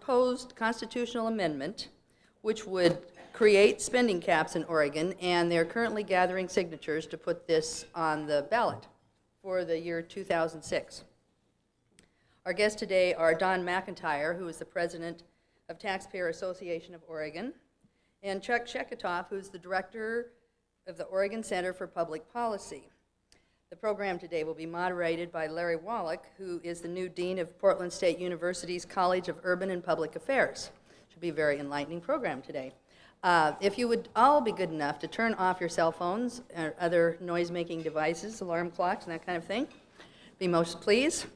proposed constitutional amendment which would create spending caps in Oregon, and they're currently gathering signatures to put this on the ballot for the year 2006. Our guests today are Don McIntire, who is the president of Taxpayer Association of Oregon, and Chuck Sheketoff, who's the director of the Oregon Center for Public Policy. The program today will be moderated by Larry Wallack, who is the new dean of Portland State University's College of Urban and Public Affairs. Should be a very enlightening program today. If you would all be good enough to turn off your cell phones or other noise-making devices, alarm clocks and that kind of thing, be most pleased.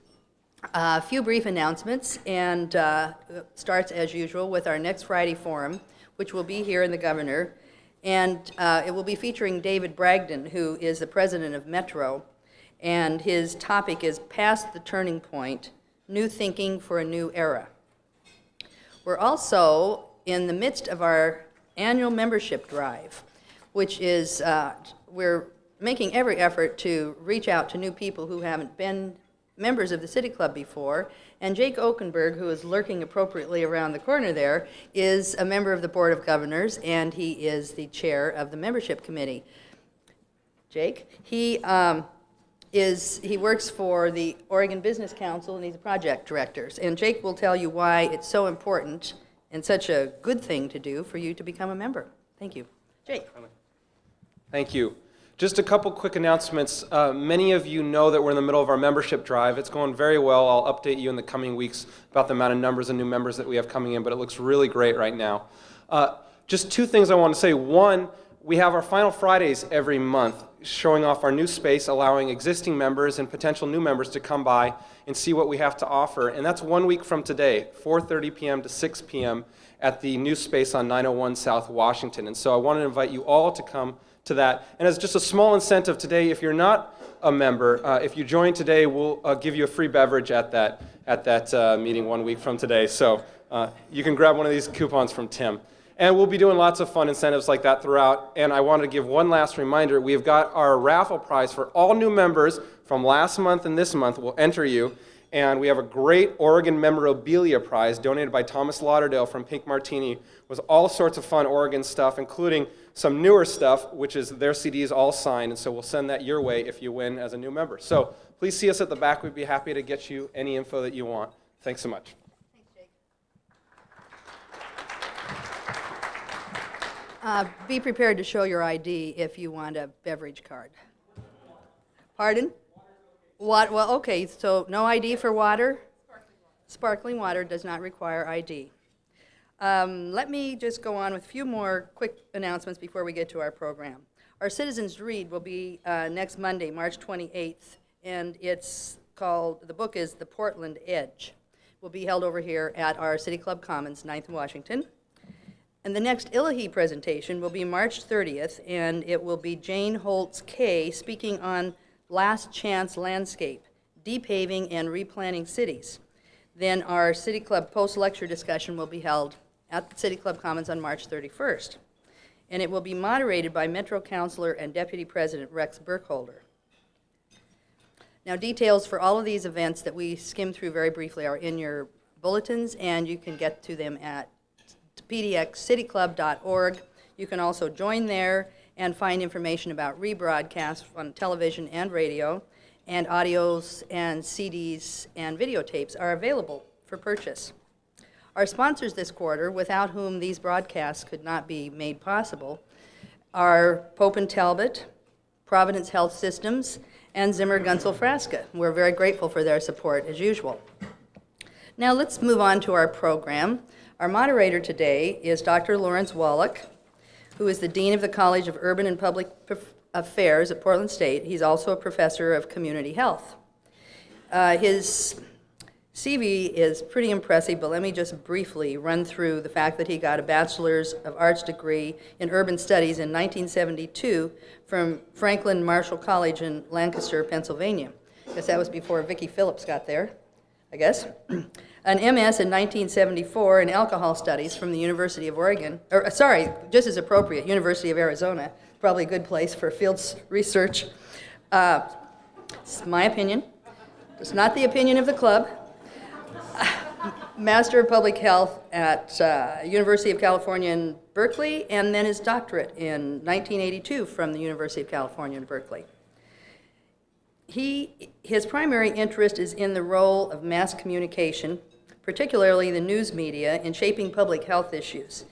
A few brief announcements, and starts as usual with our next Friday forum, which will be here in the Governor, and it will be featuring David Bragdon, who is the president of Metro, and his topic is Past the Turning Point, New Thinking for a New Era. We're also in the midst of our annual membership drive, which is, we're making every effort to reach out to new people who haven't been members of the City Club before, and Jake Okenberg, who is lurking appropriately around the corner there, is a member of the Board of Governors, and he is the chair of the membership committee. Jake, he works for the Oregon Business Council, and he's a project director. And Jake will tell you why it's so important and such a good thing to do for you to become a member. Thank you. Jake. Thank you. Just a couple quick announcements. Many of you know that we're in the middle of our membership drive. It's going very well. I'll update you in the coming weeks about the amount of numbers and new members that we have coming in, but it looks really great right now. Just two things I want to say. One, we have our final Fridays every month showing off our new space, allowing existing members and potential new members to come by and see what we have to offer. And that's 1 week from today, 4:30 p.m. to 6 p.m. at the new space on 901 South Washington. And so I want to invite you all to come to that. And as just a small incentive today, if you're not a member, if you join today, we'll give you a free beverage at that meeting 1 week from today. So you can grab one of these coupons from Tim. And we'll be doing lots of fun incentives like that throughout. And I wanted to give one last reminder. We've got our raffle prize for all new members from last month and this month. We'll enter you. And we have a great Oregon memorabilia prize donated by Thomas Lauderdale from Pink Martini with all sorts of fun Oregon stuff, including some newer stuff, which is their CDs all signed. And so we'll send that your way if you win as a new member. So please see us at the back. We'd be happy to get you any info that you want. Thanks so much. Be prepared to show your ID if you want a beverage card. Pardon? Well, okay, so no ID for water? Sparkling water does not require ID. Let me just go on with a few more quick announcements before we get to our program. Our Citizens Read will be next Monday, March 28th, and the book is The Portland Edge. It will be held over here at our City Club Commons, 9th and Washington. And the next Illahee presentation will be March 30th, and it will be Jane Holtz Kay speaking on Last Chance Landscape, Depaving and Replanting Cities. Then our City Club post-lecture discussion will be held at the City Club Commons on March 31st. And it will be moderated by Metro Councilor and Deputy President Rex Burkholder. Now, details for all of these events that we skimmed through very briefly are in your bulletins, and you can get to them at pdxcityclub.org. You can also join there and find information about rebroadcasts on television and radio, and audios and CDs and videotapes are available for purchase. Our sponsors this quarter, without whom these broadcasts could not be made possible, are Pope and Talbot, Providence Health Systems, and Zimmer Gunsel Frasca. We're very grateful for their support, as usual. Now let's move on to our program. Our moderator today is Dr. Lawrence Wallack, who is the Dean of the College of Urban and Public Affairs at Portland State. He's also a professor of community health. His CV is pretty impressive, but let me just briefly run through the fact that he got a Bachelor's of Arts degree in Urban Studies in 1972 from Franklin Marshall College in Lancaster, Pennsylvania. I guess that was before Vicki Phillips got there, I guess. An MS in 1974 in Alcohol Studies from the University of Oregon, just as appropriate, University of Arizona, probably a good place for field research. It's my opinion. It's not the opinion of the club. Master of Public Health at University of California in Berkeley, and then his doctorate in 1982 from the University of California in Berkeley. His primary interest is in the role of mass communication, particularly the news media, in shaping public health issues.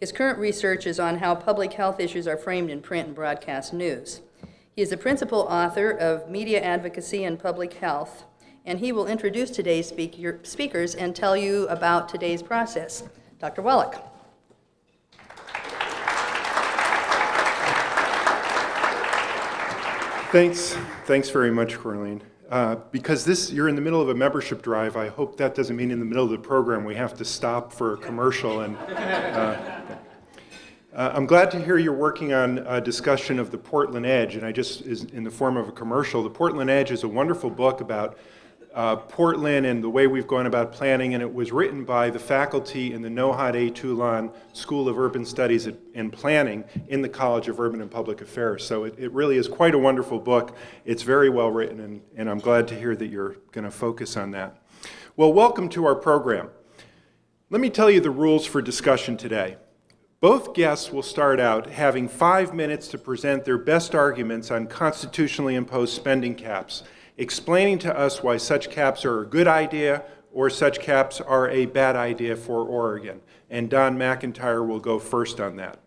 His current research is on how public health issues are framed in print and broadcast news. He is the principal author of Media Advocacy and Public Health, and he will introduce today's speakers and tell you about today's process. Dr. Wallack. Thanks very much, Corleen. Because you're in the middle of a membership drive, I hope that doesn't mean in the middle of the program we have to stop for a commercial. And I'm glad to hear you're working on a discussion of the Portland Edge, and is in the form of a commercial. The Portland Edge is a wonderful book about Portland and the way we've gone about planning, and it was written by the faculty in the Nohat A. Toulon School of Urban Studies and Planning in the College of Urban and Public Affairs. So it really is quite a wonderful book. It's very well written, and I'm glad to hear that you're going to focus on that. Well, welcome to our program. Let me tell you the rules for discussion today. Both guests will start out having 5 minutes to present their best arguments on constitutionally imposed spending caps, explaining to us why such caps are a good idea or such caps are a bad idea for Oregon. And Don McIntire will go first on that.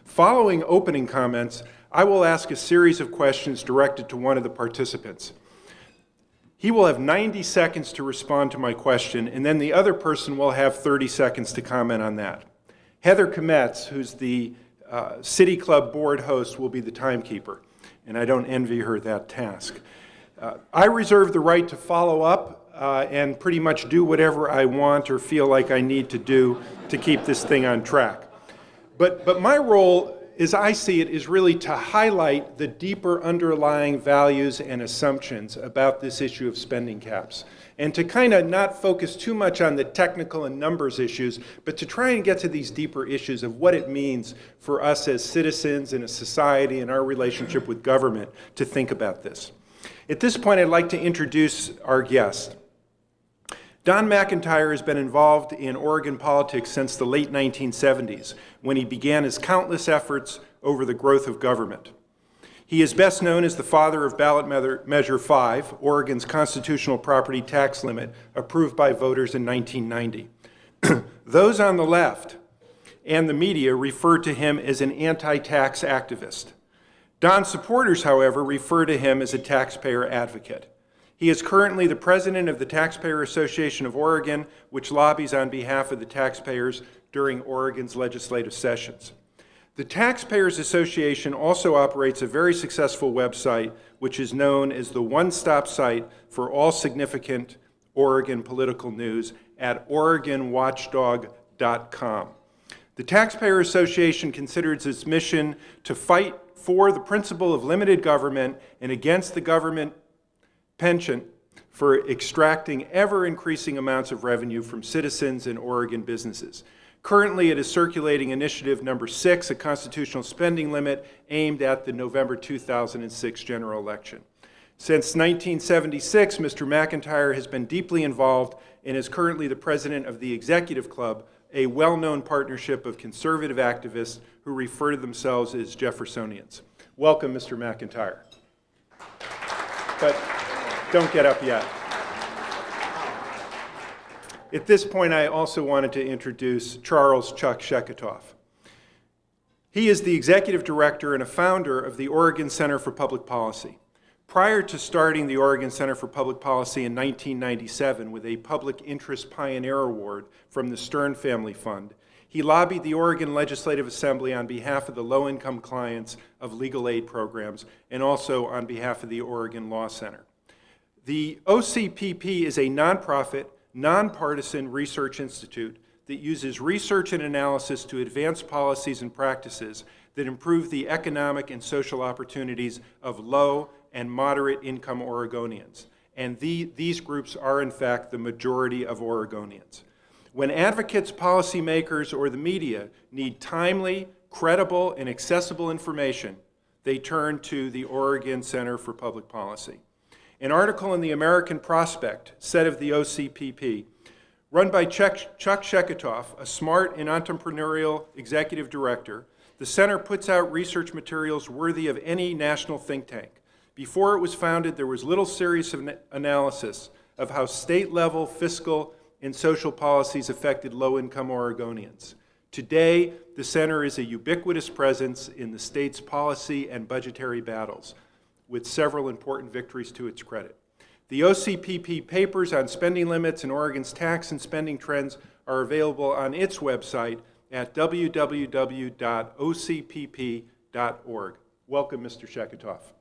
Following opening comments, I will ask a series of questions directed to one of the participants. He will have 90 seconds to respond to my question, and then the other person will have 30 seconds to comment on that. Heather Kometz, who's the City Club board host, will be the timekeeper, and I don't envy her that task. I reserve the right to follow up and pretty much do whatever I want or feel like I need to do to keep this thing on track. But my role, as I see it, is really to highlight the deeper underlying values and assumptions about this issue of spending caps, and to kind of not focus too much on the technical and numbers issues, but to try and get to these deeper issues of what it means for us as citizens in a society and our relationship with government to think about this. At this point, I'd like to introduce our guest. Don McIntire has been involved in Oregon politics since the late 1970s, when he began his countless efforts over the growth of government. He is best known as the father of Ballot Measure 5, Oregon's constitutional property tax limit, approved by voters in 1990. Those on the left and the media refer to him as an anti-tax activist. Don's supporters, however, refer to him as a taxpayer advocate. He is currently the president of the Taxpayer Association of Oregon, which lobbies on behalf of the taxpayers during Oregon's legislative sessions. The Taxpayers Association also operates a very successful website, which is known as the one-stop site for all significant Oregon political news at OregonWatchdog.com. The Taxpayer Association considers its mission to fight for the principle of limited government and against the government penchant for extracting ever-increasing amounts of revenue from citizens and Oregon businesses. Currently, it is circulating initiative number 6, a constitutional spending limit aimed at the November 2006 general election. Since 1976, Mr. McIntire has been deeply involved and is currently the president of the Executive Club, a well-known partnership of conservative activists who refer to themselves as Jeffersonians. Welcome, Mr. McIntire. But don't get up yet. At this point, I also wanted to introduce Charles Chuck Sheketoff. He is the executive director and a founder of the Oregon Center for Public Policy. Prior to starting the Oregon Center for Public Policy in 1997 with a Public Interest Pioneer Award from the Stern Family Fund, he lobbied the Oregon Legislative Assembly on behalf of the low-income clients of legal aid programs and also on behalf of the Oregon Law Center. The OCPP is a nonprofit, nonpartisan research institute that uses research and analysis to advance policies and practices that improve the economic and social opportunities of low and moderate income Oregonians. And these groups are, in fact, the majority of Oregonians. When advocates, policymakers, or the media need timely, credible, and accessible information, they turn to the Oregon Center for Public Policy. An article in the American Prospect said of the OCPP, Run by Chuck Sheketoff, a smart and entrepreneurial executive director, the center puts out research materials worthy of any national think tank. Before it was founded, there was little serious analysis of how state-level fiscal and social policies affected low-income Oregonians. Today, the center is a ubiquitous presence in the state's policy and budgetary battles, with several important victories to its credit. The OCPP papers on spending limits and Oregon's tax and spending trends are available on its website at www.ocpp.org. Welcome, Mr. Sheketoff.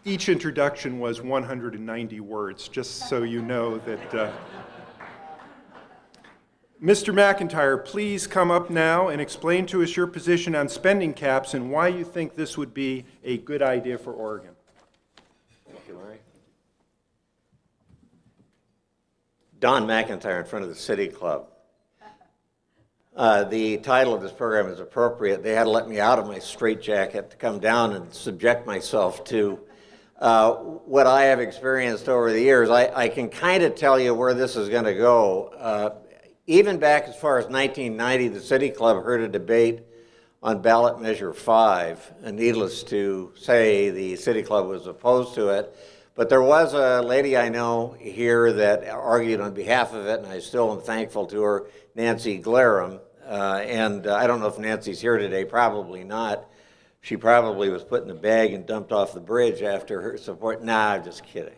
Each introduction was 190 words, just so you know that. Mr. McIntire, please come up now and explain to us your position on spending caps and why you think this would be a good idea for Oregon. Thank you, Larry. Don McIntire in front of the City Club. The title of this program is appropriate. They had to let me out of my straitjacket to come down and subject myself to what I have experienced over the years. I can kind of tell you where this is going to go. Even back as far as 1990, the City Club heard a debate on ballot measure 5, and needless to say, the City Club was opposed to it. But there was a lady I know here that argued on behalf of it, and I still am thankful to her, Nancy Glarum. And I don't know if Nancy's here today, probably not. She probably was put in the bag and dumped off the bridge after her support. Nah, I'm just kidding.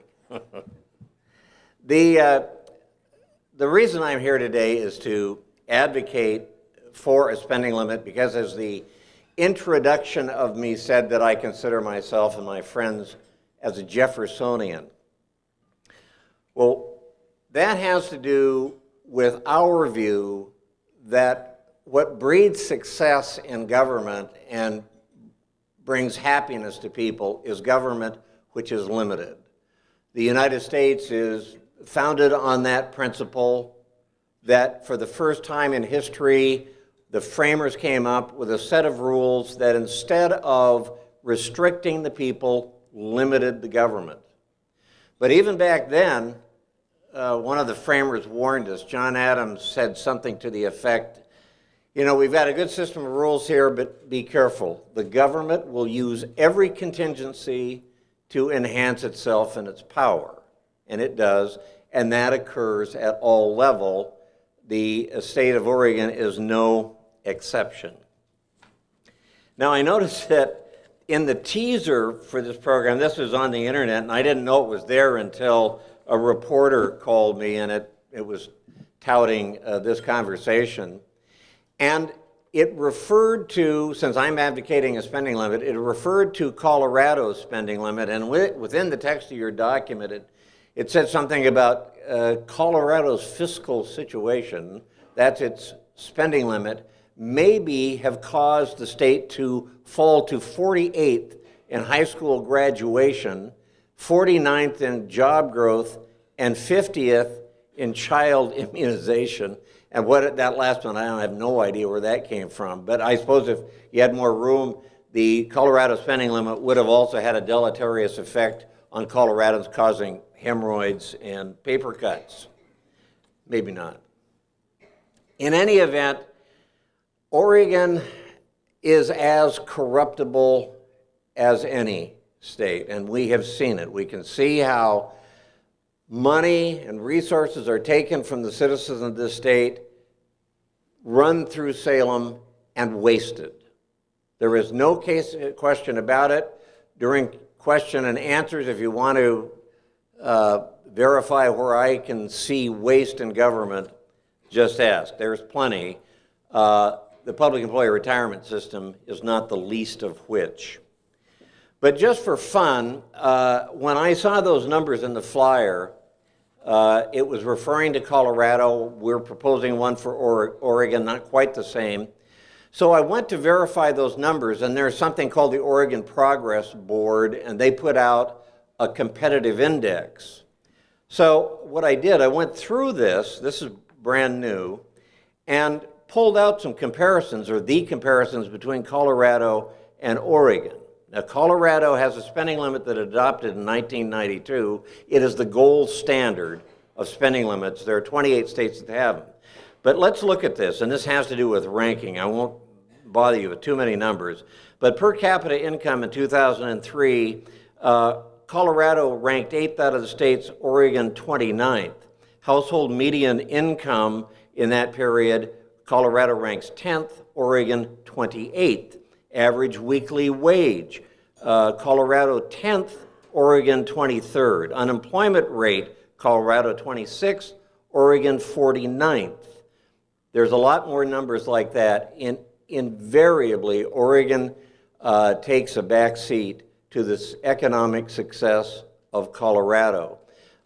The reason I'm here today is to advocate for a spending limit because, as the introduction of me said, that I consider myself and my friends as a Jeffersonian. Well, that has to do with our view that what breeds success in government and brings happiness to people is government which is limited. The United States is founded on that principle that for the first time in history, the framers came up with a set of rules that instead of restricting the people, limited the government. But even back then, one of the framers warned us. John Adams said something to the effect, you know, we've got a good system of rules here, but be careful. The government will use every contingency to enhance itself and its power. And it does, and that occurs at all levels. The state of Oregon is no exception. Now, I noticed that in the teaser for this program, this was on the internet, and I didn't know it was there until a reporter called me, and it was touting this conversation. And it referred to, since I'm advocating a spending limit, it referred to Colorado's spending limit, and within the text of your document, it said something about Colorado's fiscal situation, that's its spending limit, maybe have caused the state to fall to 48th in high school graduation, 49th in job growth, and 50th in child immunization. And that last one, I have no idea where that came from. But I suppose if you had more room, the Colorado spending limit would have also had a deleterious effect on Coloradans, causing hemorrhoids and paper cuts. Maybe not. In any event, Oregon is as corruptible as any state, and we have seen it. We can see how money and resources are taken from the citizens of this state, run through Salem, and wasted. There is no question about it. During question and answers, if you want to verify where I can see waste in government, just ask. There's plenty. The public employee retirement system is not the least of which. But just for fun, when I saw those numbers in the flyer, it was referring to Colorado. We're proposing one for Oregon, not quite the same. So I went to verify those numbers, and there's something called the Oregon Progress Board, and they put out a competitive index. So what I did, I went through this is brand new, and pulled out some comparisons, or the comparisons between Colorado and Oregon. Now, Colorado has a spending limit that adopted in 1992. It is the gold standard of spending limits. There are 28 states that have them. But let's look at this, and this has to do with ranking. I won't bother you with too many numbers. But per capita income in 2003, Colorado ranked 8th out of the states, Oregon 29th. Household median income in that period, Colorado ranks 10th, Oregon 28th. Average weekly wage, Colorado 10th, Oregon 23rd. Unemployment rate, Colorado 26th, Oregon 49th. There's a lot more numbers like that. Invariably, Oregon takes a back seat to this economic success of Colorado.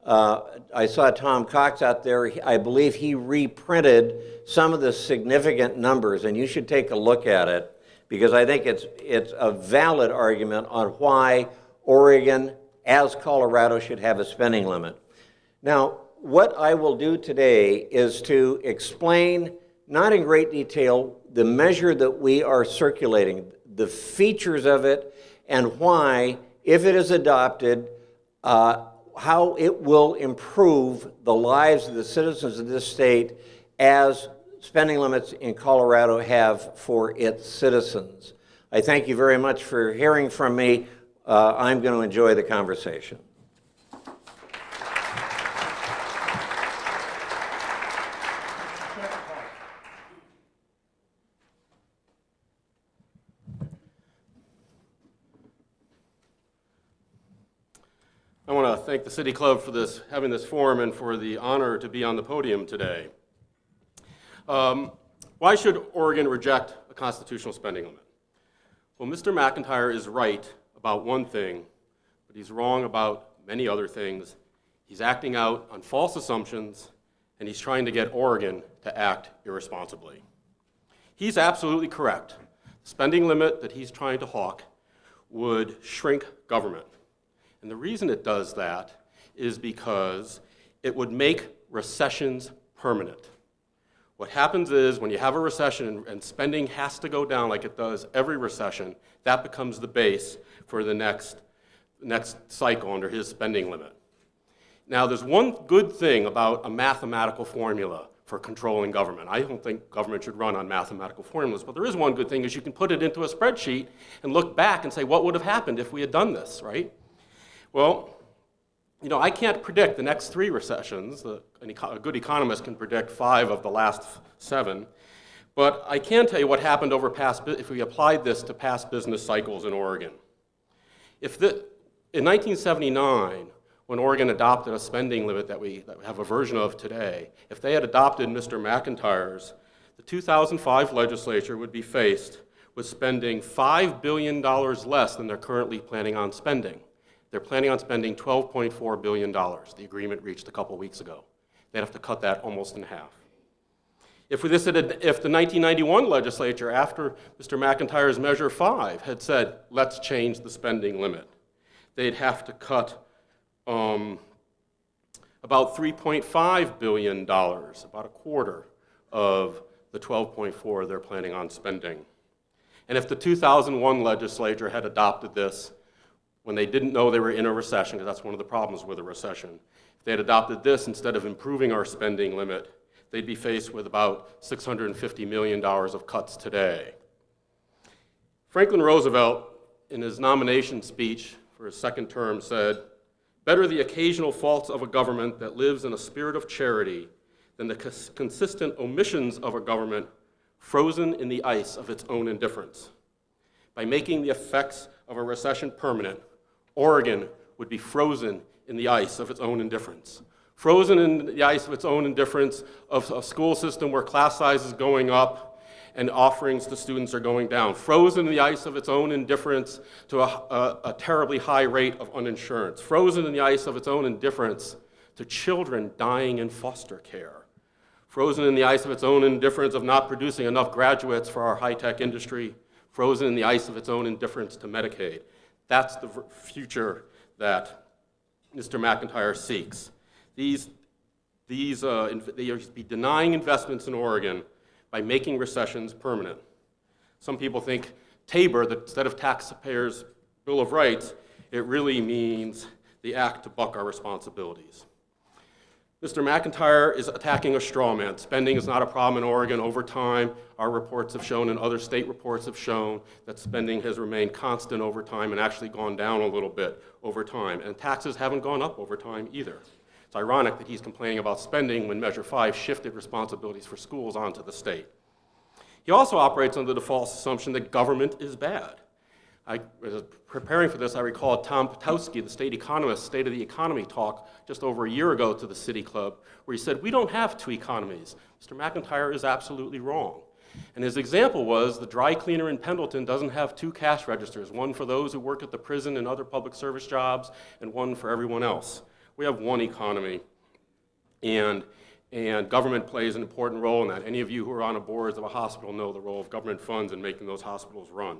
I saw Tom Cox out there. I believe he reprinted some of the significant numbers, and you should take a look at it, because I think it's a valid argument on why Oregon, as Colorado, should have a spending limit. Now, what I will do today is to explain, not in great detail, the measure that we are circulating, the features of it, and why, if it is adopted, how it will improve the lives of the citizens of this state as spending limits in Colorado have for its citizens. I thank you very much for hearing from me. I'm going to enjoy the conversation. I want to thank the City Club for having this forum and for the honor to be on the podium today. Why should Oregon reject a constitutional spending limit? Well, Mr. McIntire is right about one thing, but he's wrong about many other things. He's acting out on false assumptions, and he's trying to get Oregon to act irresponsibly. He's absolutely correct. The spending limit that he's trying to hawk would shrink government. And the reason it does that is because it would make recessions permanent. What happens is when you have a recession and spending has to go down like it does every recession, that becomes the base for the next cycle under his spending limit. Now, there's one good thing about a mathematical formula for controlling government. I don't think government should run on mathematical formulas, but there is one good thing, is you can put it into a spreadsheet and look back and say, what would have happened if we had done this, right? Well, I can't predict the next 3 recessions. A good economist can predict 5 of the last 7. But I can tell you what happened if we applied this to past business cycles in Oregon. In 1979, when Oregon adopted a spending limit that we have a version of today, if they had adopted Mr. McIntire's, the 2005 legislature would be faced with spending $5 billion less than they're currently planning on spending. They're planning on spending $12.4 billion, the agreement reached a couple weeks ago. They'd have to cut that almost in half. If the 1991 legislature, after Mr. McIntire's Measure 5, had said, let's change the spending limit, they'd have to cut about $3.5 billion, about a quarter of the $12.4 they're planning on spending. And if the 2001 legislature had adopted this, when they didn't know they were in a recession, because that's one of the problems with a recession, if they had adopted this instead of improving our spending limit, they'd be faced with about $650 million of cuts today. Franklin Roosevelt, in his nomination speech for his second term, said, "Better the occasional faults of a government that lives in a spirit of charity than the consistent omissions of a government frozen in the ice of its own indifference." By making the effects of a recession permanent, Oregon would be frozen in the ice of its own indifference. Frozen in the ice of its own indifference of a school system where class size is going up and offerings to students are going down. Frozen in the ice of its own indifference to a terribly high rate of uninsurance. Frozen in the ice of its own indifference to children dying in foster care. Frozen in the ice of its own indifference of not producing enough graduates for our high-tech industry. Frozen in the ice of its own indifference to Medicaid. That's the future that Mr. McIntire seeks. They be denying investments in Oregon by making recessions permanent. Some people think Tabor, instead of Taxpayers Bill of Rights, it really means the act to buck our responsibilities. Mr. McIntire is attacking a straw man. Spending is not a problem in Oregon. Over time, our reports have shown and other state reports have shown that spending has remained constant over time and actually gone down a little bit over time. And taxes haven't gone up over time either. It's ironic that he's complaining about spending when Measure 5 shifted responsibilities for schools onto the state. He also operates under the false assumption that government is bad. I was preparing for this, I recall Tom Potowski, the state economist, State of the Economy talk just over a year ago to the City Club, where he said, we don't have two economies. Mr. McIntire is absolutely wrong. And his example was the dry cleaner in Pendleton doesn't have two cash registers, one for those who work at the prison and other public service jobs, and one for everyone else. We have one economy, and government plays an important role in that. Any of you who are on the boards of a hospital know the role of government funds in making those hospitals run.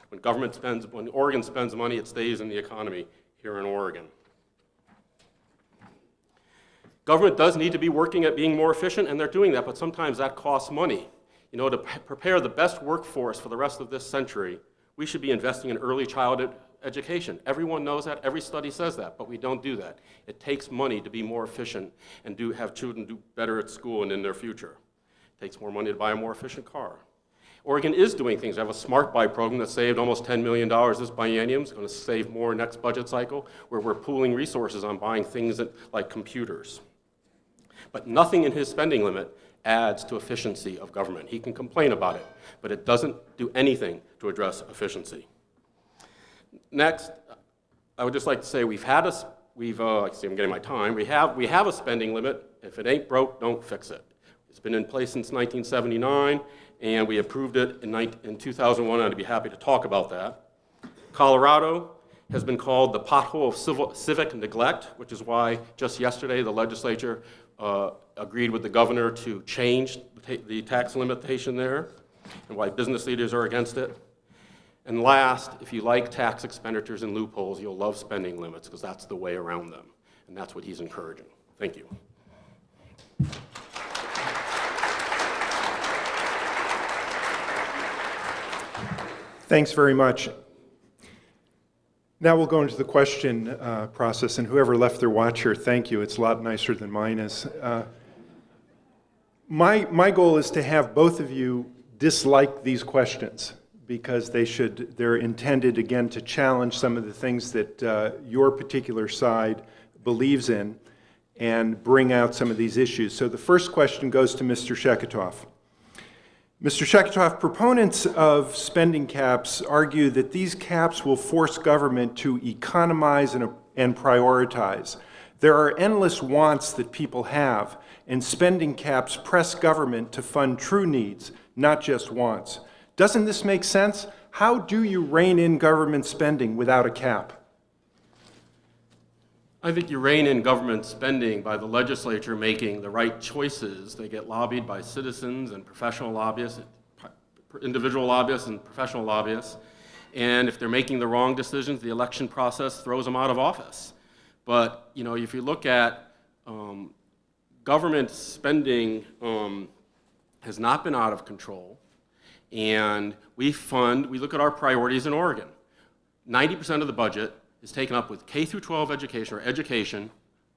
When Oregon spends money, it stays in the economy here in Oregon. Government does need to be working at being more efficient, and they're doing that, but sometimes that costs money. You know, to prepare the best workforce for the rest of this century, we should be investing in early childhood education. Everyone knows that, every study says that, but we don't do that. It takes money to be more efficient and have children do better at school and in their future. It takes more money to buy a more efficient car. Oregon is doing things. We have a Smart Buy program that saved almost $10 million this biennium. It's going to save more next budget cycle, where we're pooling resources on buying things like computers. But nothing in his spending limit adds to efficiency of government. He can complain about it, but it doesn't do anything to address efficiency. Next, I would just like to say I see I'm getting my time. We have a spending limit. If it ain't broke, don't fix it. It's been in place since 1979, and we approved it in 2001. I'd be happy to talk about that. Colorado has been called the pothole of civic neglect, which is why just yesterday the legislature agreed with the governor to change the tax limitation there, and why business leaders are against it. And last, if you like tax expenditures and loopholes, you'll love spending limits, because that's the way around them, and that's what he's encouraging. Thank you. Thanks very much. Now we'll go into the question process, and whoever left their watch here, thank you. It's a lot nicer than mine is. My goal is to have both of you dislike these questions, because they're intended, again, to challenge some of the things that your particular side believes in and bring out some of these issues. So the first question goes to Mr. Sheketoff. Mr. Sheketoff, proponents of spending caps argue that these caps will force government to economize and prioritize. There are endless wants that people have, and spending caps press government to fund true needs, not just wants. Doesn't this make sense? How do you rein in government spending without a cap? I think you rein in government spending by the legislature making the right choices. They get lobbied by citizens and professional lobbyists, individual lobbyists and professional lobbyists. And if they're making the wrong decisions, the election process throws them out of office. But you know, if you look at government spending has not been out of control. And we look at our priorities in Oregon. 90% of the budget is taken up with K through 12 education, or education,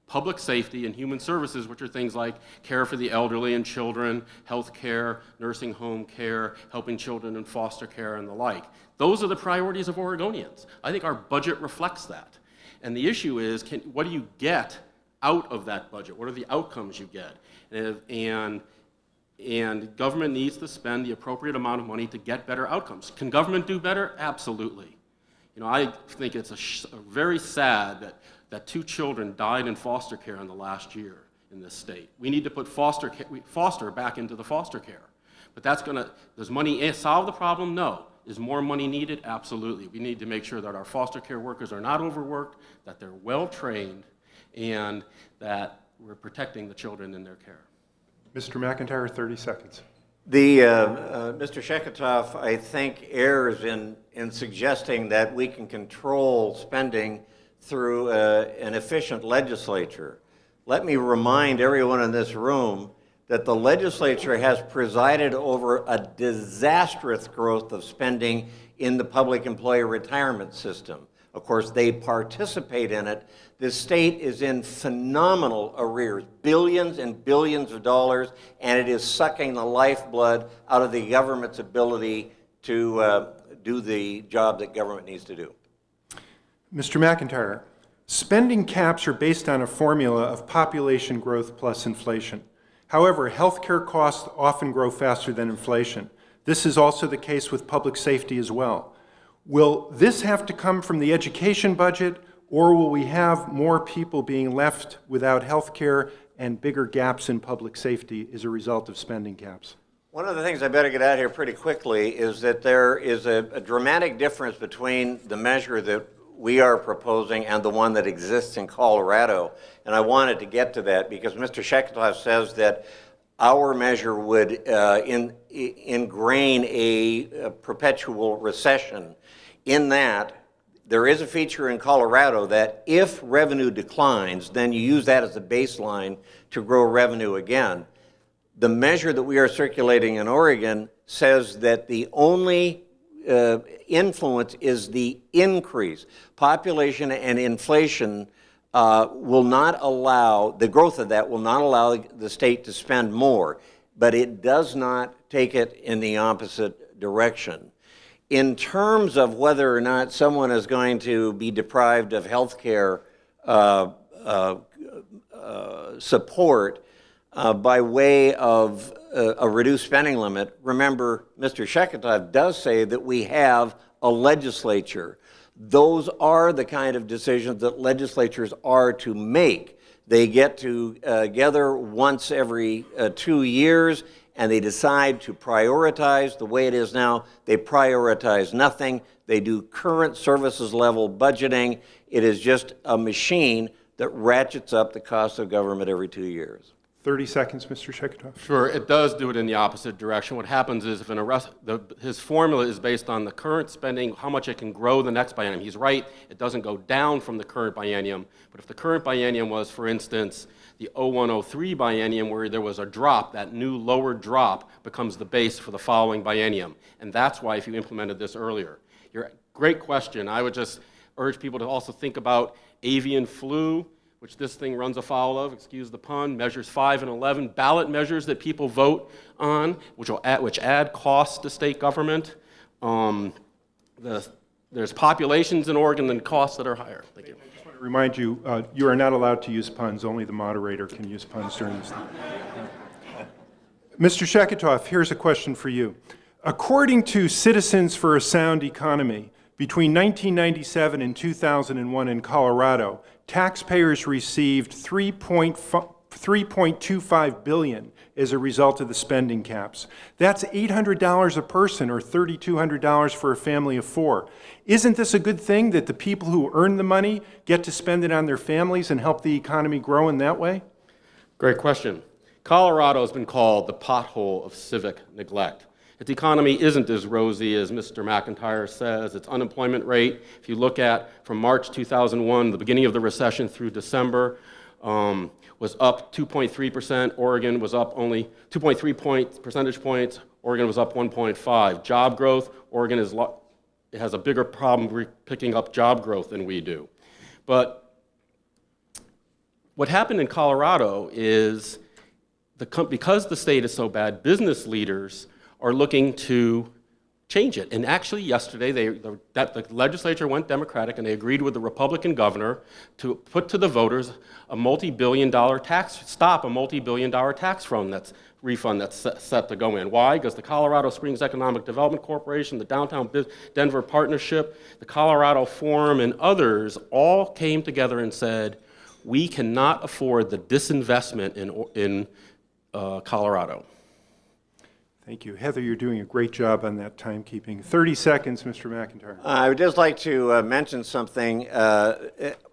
public safety, and human services, which are things like care for the elderly and children, health care, nursing home care, helping children in foster care, and the like. Those are the priorities of Oregonians. I think our budget reflects that. And the issue is, what do you get out of that budget? What are the outcomes you get? And government needs to spend the appropriate amount of money to get better outcomes. Can government do better? Absolutely. You know, I think it's very sad that 2 children died in foster care in the last year in this state. We need to put foster back into the foster care. But does money solve the problem? No. Is more money needed? Absolutely. We need to make sure that our foster care workers are not overworked, that they're well trained, and that we're protecting the children in their care. Mr. McIntire, 30 seconds. Mr. Sheketoff, I think, errs in suggesting that we can control spending through an efficient legislature. Let me remind everyone in this room that the legislature has presided over a disastrous growth of spending in the public employee retirement system. Of course, they participate in it. The state is in phenomenal arrears, billions and billions of dollars, and it is sucking the lifeblood out of the government's ability to do the job that government needs to do. Mr. McIntire, spending caps are based on a formula of population growth plus inflation. However, healthcare costs often grow faster than inflation. This is also the case with public safety as well. Will this have to come from the education budget, or will we have more people being left without health care and bigger gaps in public safety as a result of spending caps? One of the things I better get out here pretty quickly is that there is a dramatic difference between the measure that we are proposing and the one that exists in Colorado. And I wanted to get to that because Mr. Sheketoff says that our measure would ingrain a perpetual recession. In that, there is a feature in Colorado that if revenue declines, then you use that as a baseline to grow revenue again. The measure that we are circulating in Oregon says that the only influence is the increase. Population and inflation will not allow, the growth of that will not allow the state to spend more, but it does not take it in the opposite direction. In terms of whether or not someone is going to be deprived of health care support by way of a reduced spending limit, remember, Mr. Sheketoff does say that we have a legislature. Those are the kind of decisions that legislatures are to make. They get together once every 2 years, and they decide to prioritize. The way it is now, they prioritize nothing. They do current services level budgeting. It is just a machine that ratchets up the cost of government every 2 years. 30 seconds, Mr. Sheketoff. Sure, it does do it in the opposite direction. What happens is if his formula is based on the current spending, how much it can grow the next biennium. He's right, it doesn't go down from the current biennium, but if the current biennium was, for instance, the 0103 biennium where there was a drop, that new lower drop becomes the base for the following biennium. And that's why if you implemented this earlier. Great question. I would just urge people to also think about avian flu, which this thing runs afoul of, excuse the pun, measures 5 and 11, ballot measures that people vote on, which add costs to state government. There's populations in Oregon and costs that are higher. Thank you. I just want to remind you, you are not allowed to use puns. Only the moderator can use puns during this time. Mr. Sheketoff, here's a question for you. According to Citizens for a Sound Economy, between 1997 and 2001 in Colorado, taxpayers received $3.25 billion as a result of the spending caps. That's $800 a person, or $3,200 for a family of 4. Isn't this a good thing that the people who earn the money get to spend it on their families and help the economy grow in that way? Great question. Colorado has been called the pothole of civic neglect. Its economy isn't as rosy as Mr. McIntire says. Its unemployment rate, if you look at from March 2001, the beginning of the recession, through December, was up 2.3%. Oregon was up only 2.3 percentage points. Oregon was up 1.5. Job growth, Oregon has a bigger problem picking up job growth than we do. But what happened in Colorado is, because the state is so bad, business leaders are looking to change it. And actually yesterday, the legislature went Democratic and they agreed with the Republican governor to put to the voters a multi-billion-dollar tax refund that's set to go in. Why? Because the Colorado Springs Economic Development Corporation, the Downtown Denver Partnership, the Colorado Forum, and others all came together and said, we cannot afford the disinvestment in Colorado. Thank you. Heather, you're doing a great job on that timekeeping. 30 seconds, Mr. McIntire. I would just like to mention something.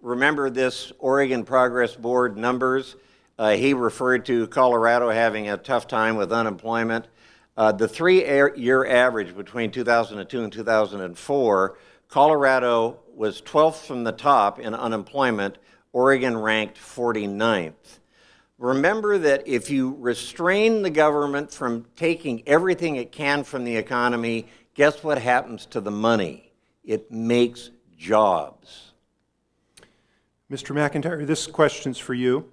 Remember this Oregon Progress Board numbers? He referred to Colorado having a tough time with unemployment. The 3-year average between 2002 and 2004, Colorado was 12th from the top in unemployment. Oregon ranked 49th. Remember that if you restrain the government from taking everything it can from the economy, guess what happens to the money? It makes jobs. Mr. McIntire, this question's for you.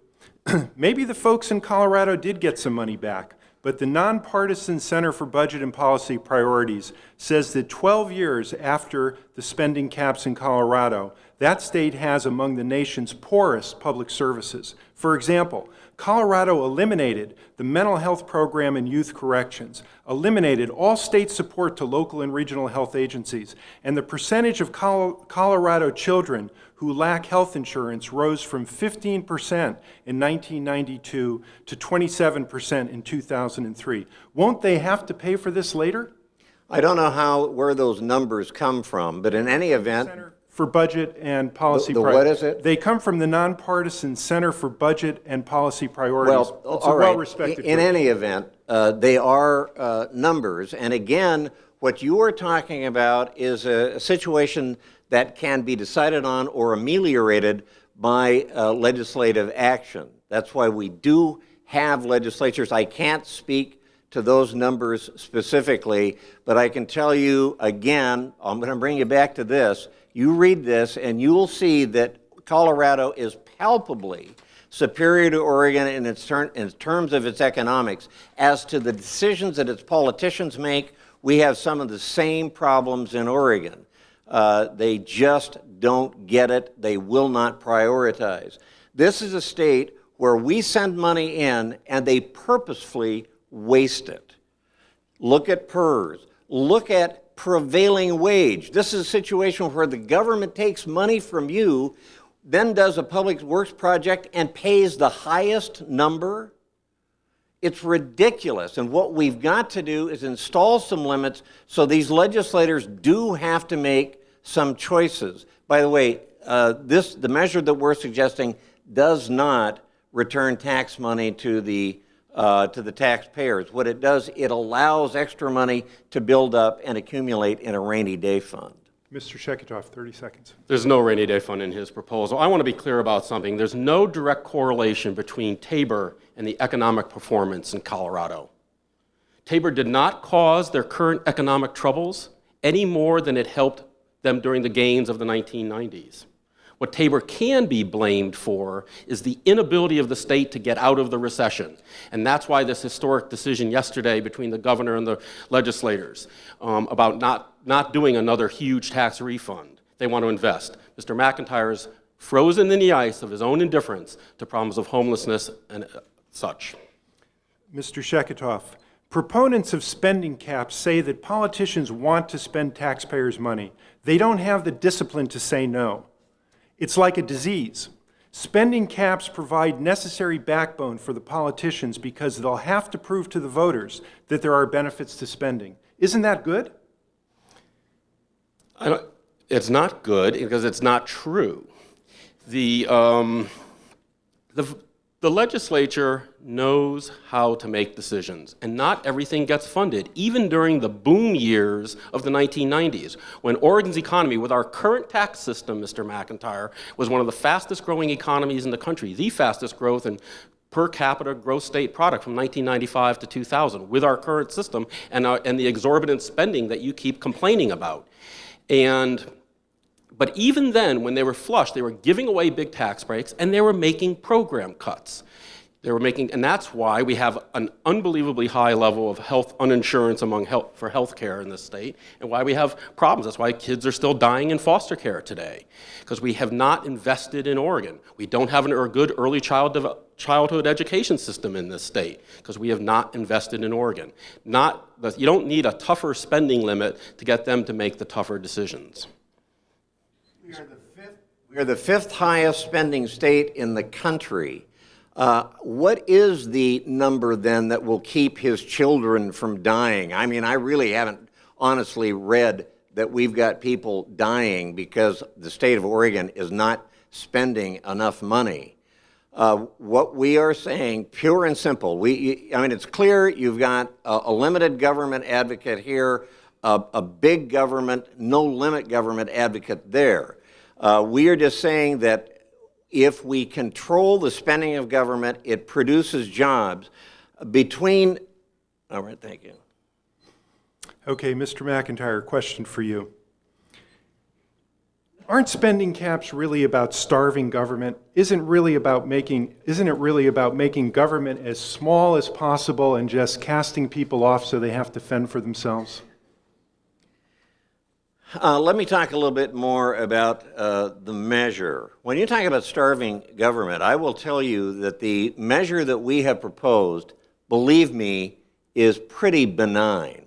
Maybe the folks in Colorado did get some money back, but the Nonpartisan Center for Budget and Policy Priorities says that 12 years after the spending caps in Colorado, that state has among the nation's poorest public services. For example, Colorado eliminated the mental health program in youth corrections, eliminated all state support to local and regional health agencies, and the percentage of Colorado children who lack health insurance rose from 15% in 1992 to 27% in 2003. Won't they have to pay for this later? I don't know where those numbers come from, but in any event, Center for Budget and Policy what is it? They come from the Nonpartisan Center for Budget and Policy Priorities. well, It's all a right. well-respected In group. any event, they are numbers. And again, what you are talking about is a situation that can be decided on or ameliorated by legislative action. That's why we do have legislatures. I can't speak to those numbers specifically, but I can tell you again, I'm going to bring you back to this. You read this and you will see that Colorado is palpably superior to Oregon in terms of its economics. As to the decisions that its politicians make, we have some of the same problems in Oregon. They just don't get it. They will not prioritize. This is a state where we send money in and they purposefully waste it. Look at PERS. Look at prevailing wage. This is a situation where the government takes money from you, then does a public works project and pays the highest number. It's ridiculous. And what we've got to do is install some limits so these legislators do have to make some choices. By the way, the measure that we're suggesting does not return tax money to the taxpayers. What it does, it allows extra money to build up and accumulate in a rainy day fund. Mr. Sheketoff, 30 seconds. There's no rainy day fund in his proposal. I want to be clear about something. There's no direct correlation between Tabor and the economic performance in Colorado. Tabor did not cause their current economic troubles any more than it helped them during the gains of the 1990s. What Tabor can be blamed for is the inability of the state to get out of the recession. And that's why this historic decision yesterday between the governor and the legislators about not doing another huge tax refund. They want to invest. Mr. McIntire is frozen in the ice of his own indifference to problems of homelessness and such. Mr. Sheketoff, proponents of spending caps say that politicians want to spend taxpayers' money. They don't have the discipline to say no. It's like a disease. Spending caps provide necessary backbone for the politicians because they'll have to prove to the voters that there are benefits to spending. Isn't that good? It's not good because it's not true. The legislature knows how to make decisions, and not everything gets funded, even during the boom years of the 1990s, when Oregon's economy, with our current tax system, Mr. McIntire, was one of the fastest growing economies in the country, the fastest growth in per capita gross state product from 1995 to 2000, with our current system and the exorbitant spending that you keep complaining about. But even then, when they were flush, they were giving away big tax breaks and they were making program cuts. And that's why we have an unbelievably high level of health uninsurance for health care in this state, and why we have problems. That's why kids are still dying in foster care today, because we have not invested in Oregon. We don't have a good early childhood education system in this state, because we have not invested in Oregon. You don't need a tougher spending limit to get them to make the tougher decisions. We are the fifth highest spending state in the country. What is the number then that will keep his children from dying? I mean, I really haven't honestly read that we've got people dying because the state of Oregon is not spending enough money. What we are saying, pure and simple, it's clear you've got a limited government advocate here, a big government, no limit government advocate there. We are just saying that if we control the spending of government, it produces jobs. All right, thank you. Okay, Mr. McIntyre, question for you. Aren't spending caps really about starving government? Isn't it really about making government as small as possible and just casting people off so they have to fend for themselves? Let me talk a little bit more about the measure. When you talk about starving government, I will tell you that the measure that we have proposed, believe me, is pretty benign.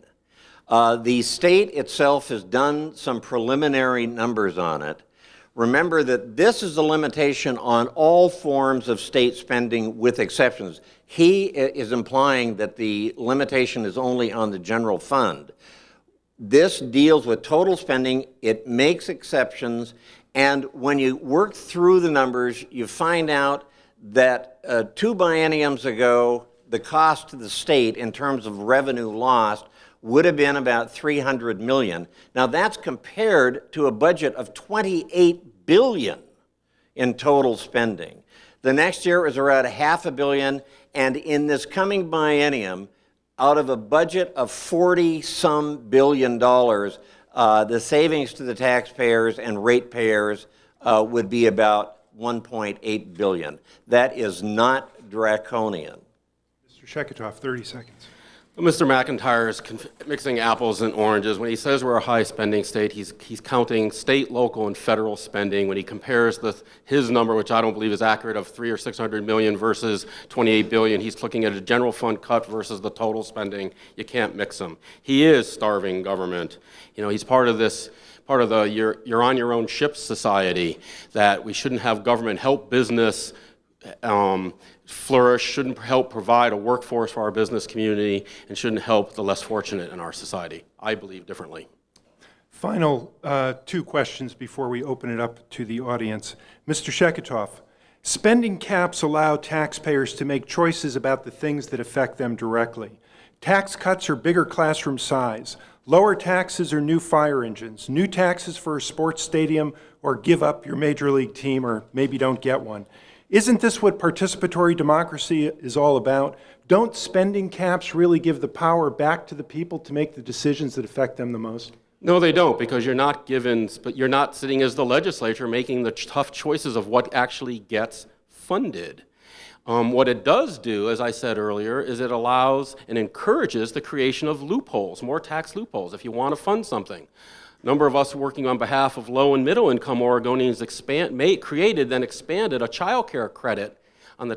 The state itself has done some preliminary numbers on it. Remember that this is the limitation on all forms of state spending with exceptions. He is implying that the limitation is only on the general fund. This deals with total spending, it makes exceptions, and when you work through the numbers, you find out that 2 bienniums ago, the cost to the state in terms of revenue lost would have been about $300 million. Now that's compared to a budget of $28 billion in total spending. The next year is around $500 million, and in this coming biennium, out of a budget of 40-some billion dollars, the savings to the taxpayers and ratepayers would be about $1.8 billion. That is not draconian. Mr. Sheketoff, 30 seconds. Mr. McIntyre is mixing apples and oranges. When he says we're a high spending state, he's counting state, local, and federal spending. When he compares his number, which I don't believe is accurate, of $300 or $600 million versus $28 billion, he's looking at a general fund cut versus the total spending. You can't mix them. He is starving government. You know, he's part of the you're on your own ship society, that we shouldn't have government help business flourish, shouldn't help provide a workforce for our business community, and shouldn't help the less fortunate in our society. I believe differently. Final 2 questions before we open it up to the audience. Mr. Sheketoff, spending caps allow taxpayers to make choices about the things that affect them directly. Tax cuts are bigger classroom size, lower taxes or new fire engines, new taxes for a sports stadium, or give up your major league team or maybe don't get one. Isn't this what participatory democracy is all about? Don't spending caps really give the power back to the people to make the decisions that affect them the most? No, they don't, because you're not sitting as the legislature making the tough choices of what actually gets funded. What it does do, as I said earlier, is it allows and encourages the creation of loopholes, more tax loopholes, if you want to fund something. A number of us working on behalf of low and middle income Oregonians created, then expanded a child care credit on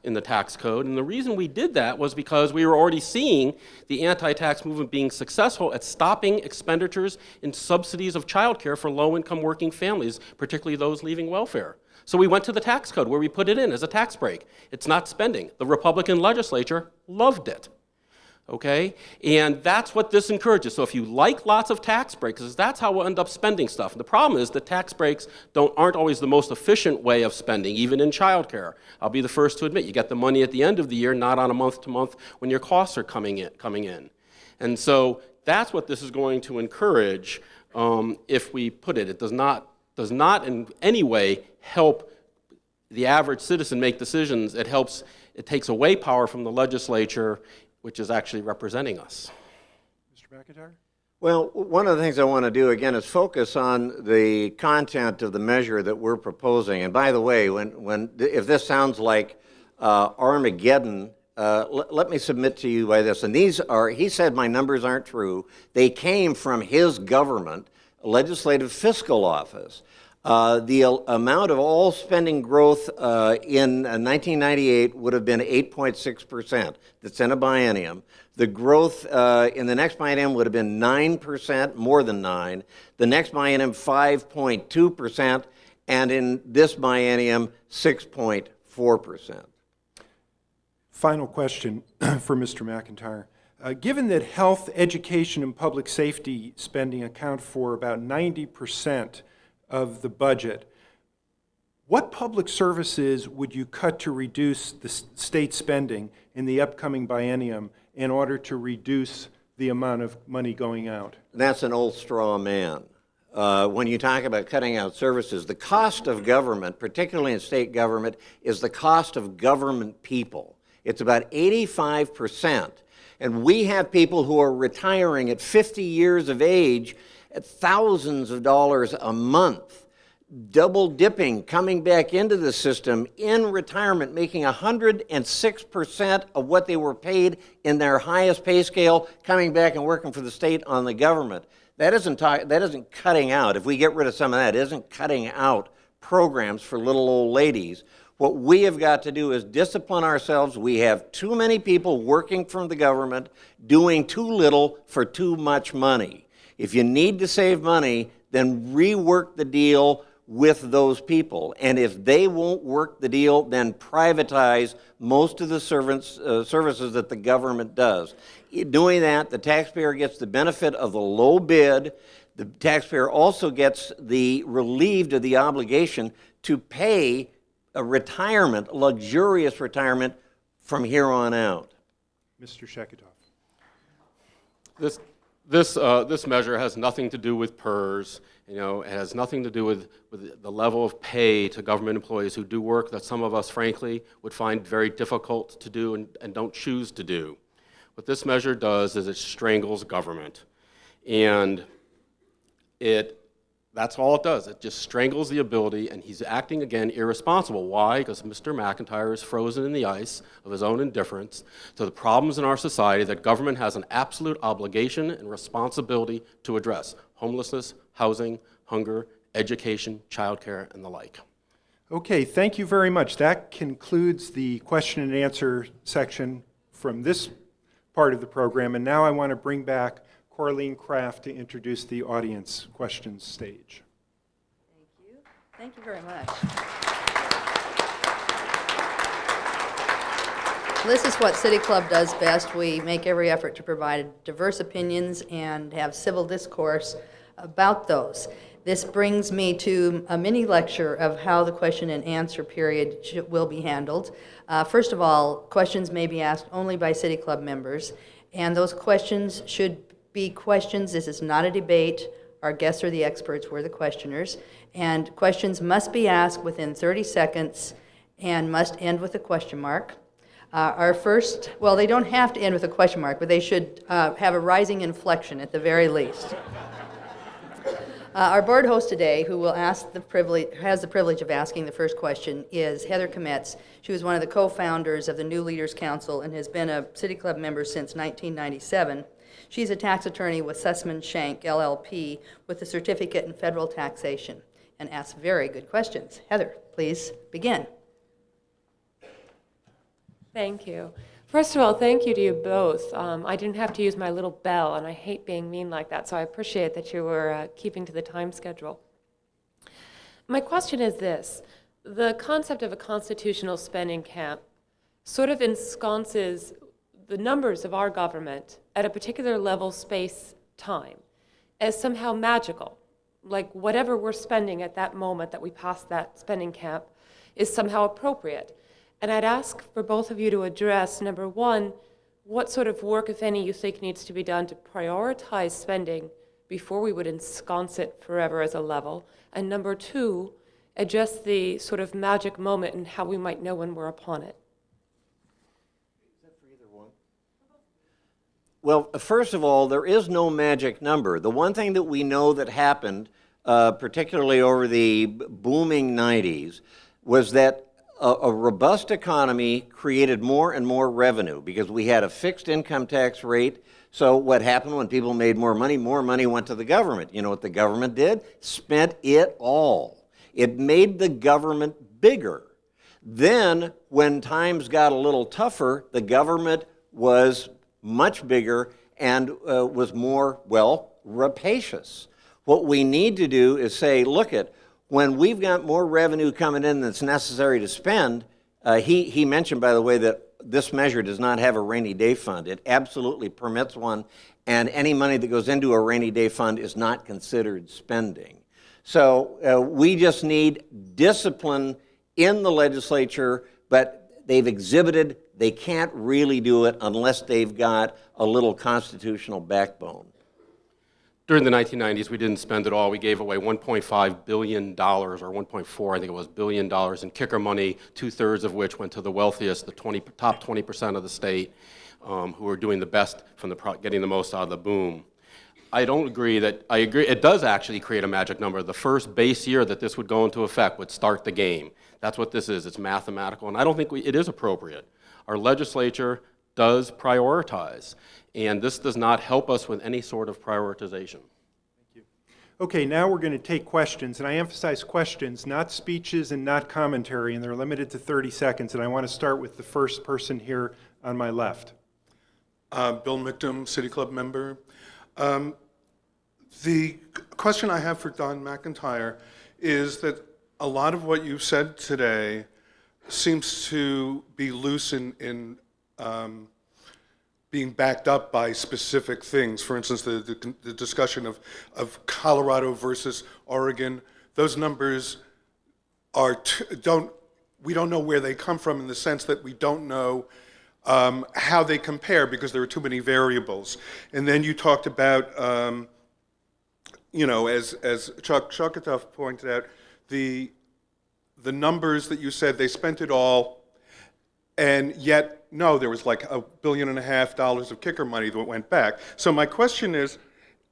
in the tax code. And the reason we did that was because we were already seeing the anti-tax movement being successful at stopping expenditures in subsidies of child care for low-income working families, particularly those leaving welfare. So we went to the tax code where we put it in as a tax break. It's not spending. The Republican legislature loved it. Okay? And that's what this encourages. So if you like lots of tax breaks, that's how we'll end up spending stuff. And the problem is that tax breaks aren't always the most efficient way of spending, even in childcare. I'll be the first to admit, you get the money at the end of the year, not on a month-to-month when your costs are coming in. And so that's what this is going to encourage if we put it. It does not in any way help the average citizen make decisions. It takes away power from the legislature, which is actually representing us. Mr. McIntire? Well, one of the things I want to do, again, is focus on the content of the measure that we're proposing. And by the way, if this sounds like Armageddon, let me submit to you by this. And these are, he said my numbers aren't true. They came from his government, Legislative Fiscal Office. The amount of all spending growth in 1998 would have been 8.6%. That's in a biennium. The growth in the next biennium would have been 9%, more than 9. The next biennium, 5.2%, and in this biennium, 6.4%. Final question for Mr. McIntire. Given that health, education, and public safety spending account for about 90% of the budget, what public services would you cut to reduce the state spending in the upcoming biennium in order to reduce the amount of money going out? That's an old straw man. When you talk about cutting out services, the cost of government, particularly in state government, is the cost of government people. It's about 85%. And we have people who are retiring at 50 years of age at thousands of dollars a month, double dipping, coming back into the system in retirement, making 106% of what they were paid in their highest pay scale, coming back and working for the state on the government. That isn't cutting out. If we get rid of some of that, it isn't cutting out programs for little old ladies. What we have got to do is discipline ourselves. We have too many people working for the government, doing too little for too much money. If you need to save money, then rework the deal with those people. And if they won't work the deal, then privatize most of the services that the government does. Doing that, the taxpayer gets the benefit of the low bid. The taxpayer also gets relieved of the obligation to pay a retirement, luxurious retirement, from here on out. Mr. Sheketoff. This measure has nothing to do with PERS. It has nothing to do with the level of pay to government employees who do work that some of us, frankly, would find very difficult to do and don't choose to do. What this measure does is it strangles government. And that's all it does. It just strangles the ability, and he's acting, again, irresponsible. Why? Because Mr. McIntire is frozen in the ice of his own indifference to the problems in our society that government has an absolute obligation and responsibility to address: homelessness, housing, hunger, education, childcare, and the like. Okay, thank you very much. That concludes the question and answer section from this part of the program. And now I want to bring back Corleen Kraft to introduce the audience questions stage. Thank you. Thank you very much. This is what City Club does best. We make every effort to provide diverse opinions and have civil discourse about those. This brings me to a mini lecture of how the question and answer period will be handled. First of all, questions may be asked only by City Club members, and those questions should be questions. This is not a debate. Our guests are the experts. We're the questioners. And questions must be asked within 30 seconds and must end with a question mark. They don't have to end with a question mark, but they should have a rising inflection at the very least. Our board host today, who will has the privilege of asking the first question, is Heather Kometz. She was one of the co-founders of the New Leaders Council and has been a City Club member since 1997. She's a tax attorney with Sussman Shank, LLP, with a certificate in federal taxation, and asks very good questions. Heather, please begin. Thank you. First of all, thank you to you both. I didn't have to use my little bell, and I hate being mean like that, so I appreciate that you were keeping to the time schedule. My question is this. The concept of a constitutional spending cap sort of ensconces the numbers of our government at a particular level, space, time, as somehow magical, like whatever we're spending at that moment that we pass that spending cap is somehow appropriate. And I'd ask for both of you to address, number one, what sort of work, if any, you think needs to be done to prioritize spending before we would ensconce it forever as a level, and number two, address the sort of magic moment and how we might know when we're upon it. Is that for either one? Well, first of all, there is no magic number. The one thing that we know that happened, particularly over the booming 90s, was that a robust economy created more and more revenue because we had a fixed income tax rate. So what happened when people made more money went to the government. You know what the government did? Spent it all. It made the government bigger. Then, when times got a little tougher, the government was much bigger and was more, rapacious. What we need to do is say, when we've got more revenue coming in that's necessary to spend, he mentioned, by the way, that this measure does not have a rainy day fund. It absolutely permits one, and any money that goes into a rainy day fund is not considered spending. So we just need discipline in the legislature, but they've exhibited they can't really do it unless they've got a little constitutional backbone. During the 1990s, we didn't spend it all. We gave away $1.5 billion, or 1.4, I think it was, billion dollars in kicker money, 2/3 of which went to the wealthiest, the top 20% of the state, who are doing the best from getting the most out of the boom. I agree, it does actually create a magic number. The first base year that this would go into effect would start the game. That's what this is. It's mathematical, and I don't think it is appropriate. Our legislature does prioritize, and this does not help us with any sort of prioritization. Okay, now we're going to take questions, and I emphasize questions, not speeches and not commentary, and they're limited to 30 seconds, and I want to start with the first person here on my left. Bill Mictum, City Club member. The question I have for Don McIntire is that a lot of what you've said today seems to be loose in being backed up by specific things. For instance, the discussion of Colorado versus Oregon. Those numbers are we don't know where they come from, in the sense that we don't know how they compare, because there are too many variables. And then you talked about, as Chuck Sheketoff pointed out, the numbers that you said they spent it all, and yet, no, there was like $1.5 billion of kicker money that went back. So my question is,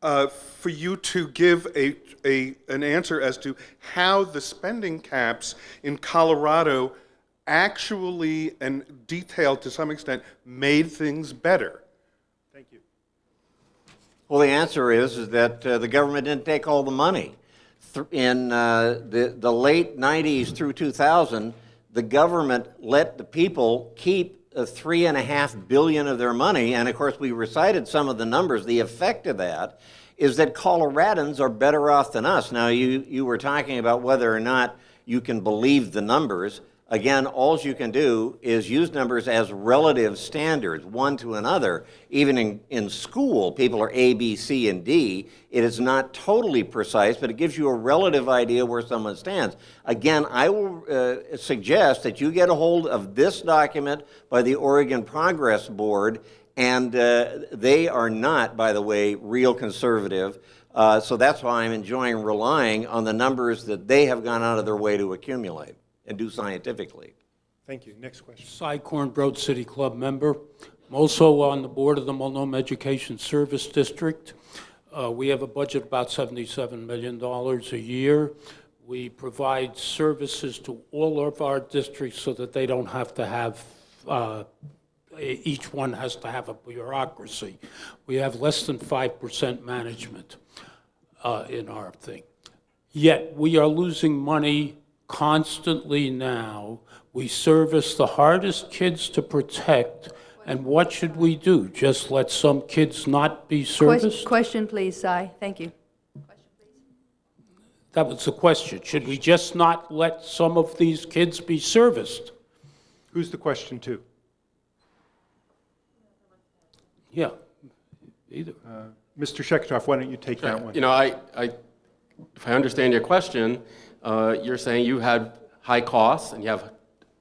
for you to give an answer as to how the spending caps in Colorado actually, and detailed to some extent, made things better. Thank you. Well, the answer is that the government didn't take all the money. In the late 90s through 2000, the government let the people keep $3.5 billion of their money, and of course we recited some of the numbers. The effect of that is that Coloradans are better off than us. Now, you were talking about whether or not you can believe the numbers. Again, all you can do is use numbers as relative standards, one to another. Even in school, people are A, B, C, and D. It is not totally precise, but it gives you a relative idea where someone stands. Again, I will suggest that you get a hold of this document by the Oregon Progress Board, and they are not, by the way, real conservative. So that's why I'm enjoying relying on the numbers that they have gone out of their way to accumulate and do scientifically. Thank you. Next question. Cy Cornbroad, City Club member. I'm also on the board of the Multnomah Education Service District. We have a budget of about $77 million a year. We provide services to all of our districts so that they don't have to have, each one has to have a bureaucracy. We have less than 5% management in our thing. Yet we are losing money constantly now. We service the hardest kids to protect, and what should we do? Just let some kids not be serviced? Question, please, Cy. Thank you. That was the question. Should we just not let some of these kids be serviced? Who's the question to? Yeah, either. Mr. Sheketoff, why don't you take that one? You know, if I understand your question, you're saying you had high costs and you have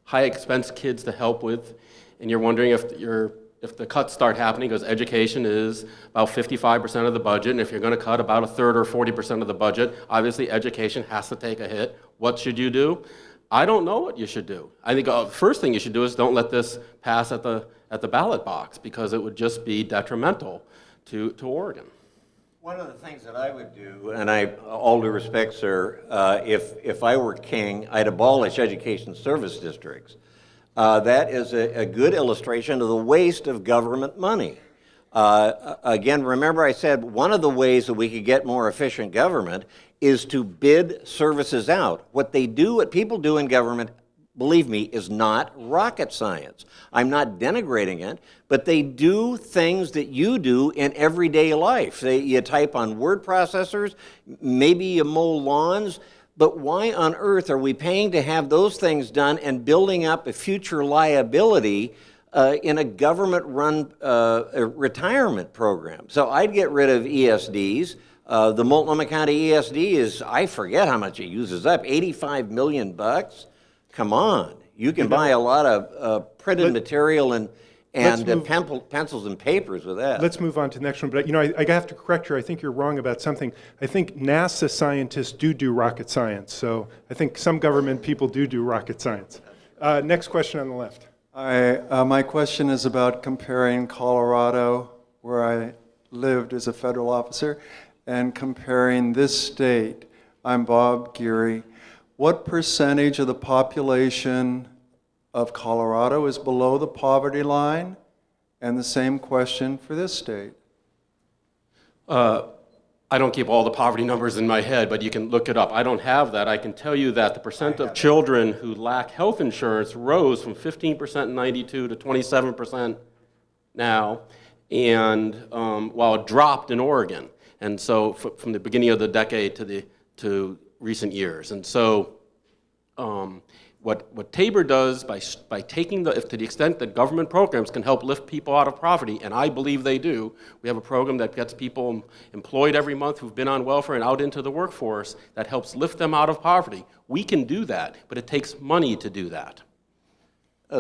high expense kids to help with, and you're wondering if the cuts start happening, because education is about 55% of the budget, and if you're going to cut about 1/3 or 40% of the budget, obviously education has to take a hit. What should you do? I don't know what you should do. I think the first thing you should do is don't let this pass at the ballot box, because it would just be detrimental to Oregon. One of the things that I would do, and all due respect, sir, if I were king, I'd abolish education service districts. That is a good illustration of the waste of government money. Again, remember I said one of the ways that we could get more efficient government is to bid services out. What people do in government, believe me, is not rocket science. I'm not denigrating it, but they do things that you do in everyday life. You type on word processors, maybe you mow lawns, but why on earth are we paying to have those things done and building up a future liability in a government-run retirement program? So I'd get rid of ESDs. The Multnomah County ESD is, I forget how much it uses up, $85 million. Come on, you can buy a lot of printed material and move- pencils and papers with that. Let's move on to the next one. But, I have to correct you. I think you're wrong about something. I think NASA scientists do rocket science. So I think some government people do rocket science. Next question on the left. My question is about comparing Colorado, where I lived as a federal officer, and comparing this state. I'm Bob Geary. What percentage of the population of Colorado is below the poverty line? And the same question for this state. I don't keep all the poverty numbers in my head, but you can look it up. I don't have that. I can tell you that the percent of children who lack health insurance rose from 15% in '92 to 27% now, and while it dropped in Oregon. And so from the beginning of the decade to recent years. And so what Tabor does by taking to the extent that government programs can help lift people out of poverty, and I believe they do. We have a program that gets people employed every month who've been on welfare and out into the workforce that helps lift them out of poverty. We can do that, but it takes money to do that.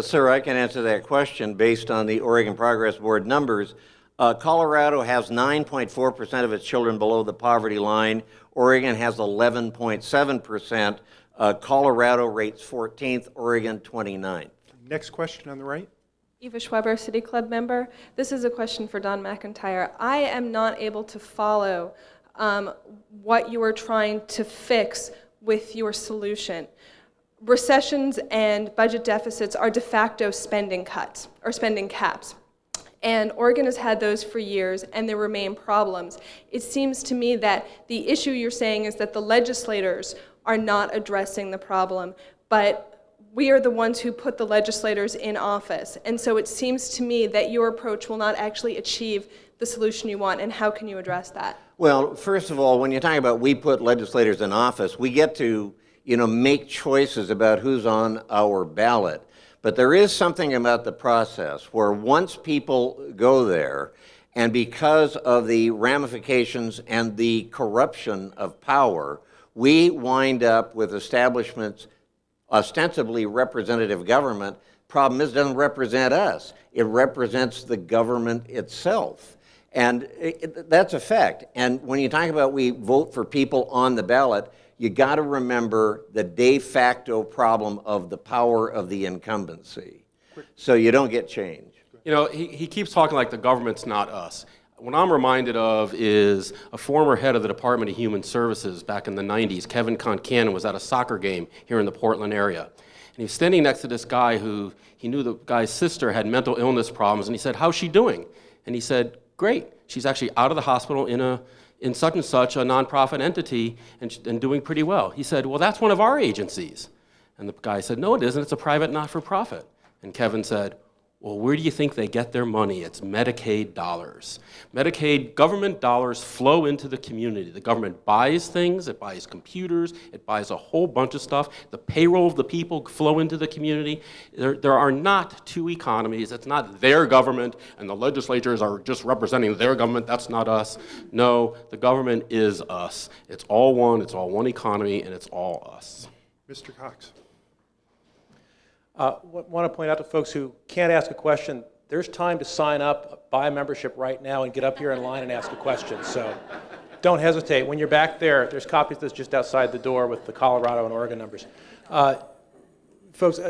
Sir, I can answer that question based on the Oregon Progress Board numbers. Colorado has 9.4% of its children below the poverty line. Oregon has 11.7%. Colorado rates 14th, Oregon 29th. Next question on the right. Eva Schweber, City Club member. This is a question for Don McIntire. I am not able to follow what you are trying to fix with your solution. Recessions and budget deficits are de facto spending cuts or spending caps. And Oregon has had those for years, and there remain problems. It seems to me that the issue you're saying is that the legislators are not addressing the problem, but we are the ones who put the legislators in office. And so it seems to me that your approach will not actually achieve the solution you want, and how can you address that? Well, first of all, when you're talking about we put legislators in office, we get to, make choices about who's on our ballot. But there is something about the process where once people go there, and because of the ramifications and the corruption of power, we wind up with establishments, ostensibly representative government. Problem is, it doesn't represent us. It represents the government itself. And that's a fact. And when you talk about we vote for people on the ballot, you got to remember the de facto problem of the power of the incumbency. So you don't get change. He keeps talking like the government's not us. What I'm reminded of is a former head of the Department of Human Services back in the 90s, Kevin Concannon, was at a soccer game here in the Portland area. And he was standing next to this guy who he knew the guy's sister had mental illness problems, and he said, "How's she doing?" And he said, "Great. She's actually out of the hospital in such and such a nonprofit entity and doing pretty well." He said, "Well, that's one of our agencies." And the guy said, "No, it isn't. It's a private not-for-profit." And Kevin said, "Well, where do you think they get their money? It's Medicaid dollars. Medicaid government dollars flow into the community. The government buys things, it buys computers, it buys a whole bunch of stuff. The payroll of the people flow into the community. There are not two economies. It's not their government and the legislatures are just representing their government. That's not us. No, the government is us. It's all one economy, and it's all us." Mr. Cox. Want to point out to folks who can't ask a question, there's time to sign up, buy a membership right now, and get up here in line and ask a question. So don't hesitate. When you're back there, there's copies that's just outside the door with the Colorado and Oregon numbers. Folks,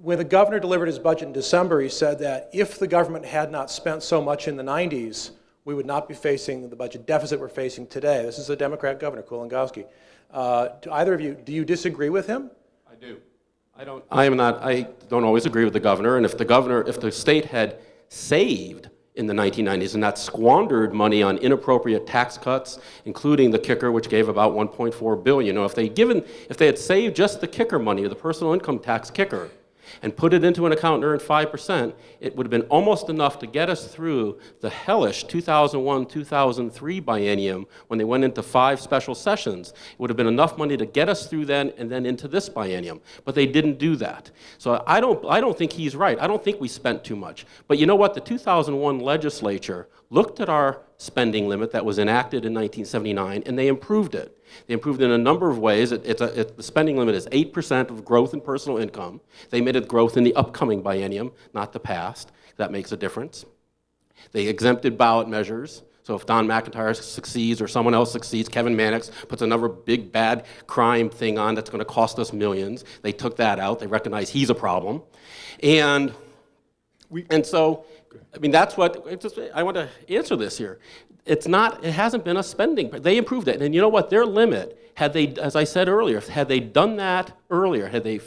when the governor delivered his budget in December, he said that if the government had not spent so much in the 90s, we would not be facing the budget deficit we're facing today. This is a Democrat governor, Kulongoski. Do either of you, do you disagree with him? I do. I don't always agree with the governor, and if the state had saved in the 1990s and not squandered money on inappropriate tax cuts, including the kicker, which gave about $1.4 billion, if they had saved just the kicker money, or the personal income tax kicker, and put it into an account and earned 5%, it would have been almost enough to get us through the hellish 2001-2003 biennium when they went into 5 special sessions. It would have been enough money to get us through then and then into this biennium, but they didn't do that. So I don't think he's right. I don't think we spent too much. But you know what? The 2001 legislature looked at our spending limit that was enacted in 1979, and they improved it. They improved it in a number of ways. The spending limit is 8% of growth in personal income. They made it growth in the upcoming biennium, not the past. That makes a difference. They exempted ballot measures. So if Don McIntire succeeds or someone else succeeds, Kevin Mannix puts another big bad crime thing on that's going to cost us millions. They took that out. They recognize he's a problem. And so, I mean, that's what, I want to answer this here. It hasn't been a spending, but they improved it. And you know what, their limit, had they, as I said earlier, had they done that earlier, had they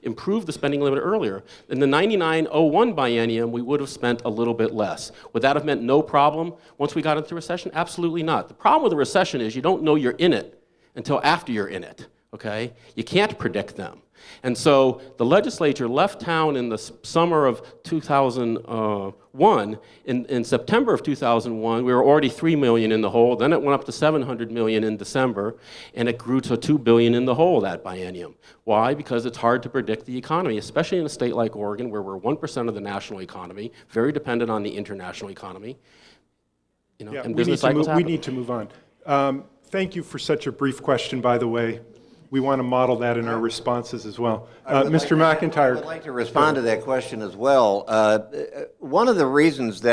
improved the spending limit earlier, in the 99-01 biennium, we would have spent a little bit less. Would that have meant no problem once we got into recession? Absolutely not. The problem with a recession is you don't know you're in it until after you're in it, okay? You can't predict them. And so the legislature left town in the summer of 2001. In September of 2001, we were already $3 million in the hole. Then it went up to $700 million in December, and it grew to $2 billion in the hole that biennium. Why? Because it's hard to predict the economy, especially in a state like Oregon, where we're 1% of the national economy, very dependent on the international economy. You know, Yeah, and business cycles we happen. need to move on. Thank you for such a brief question, by the way. We want to model that in our responses as well. Mr. McIntire. I would like to respond to that question as well. One of the reasons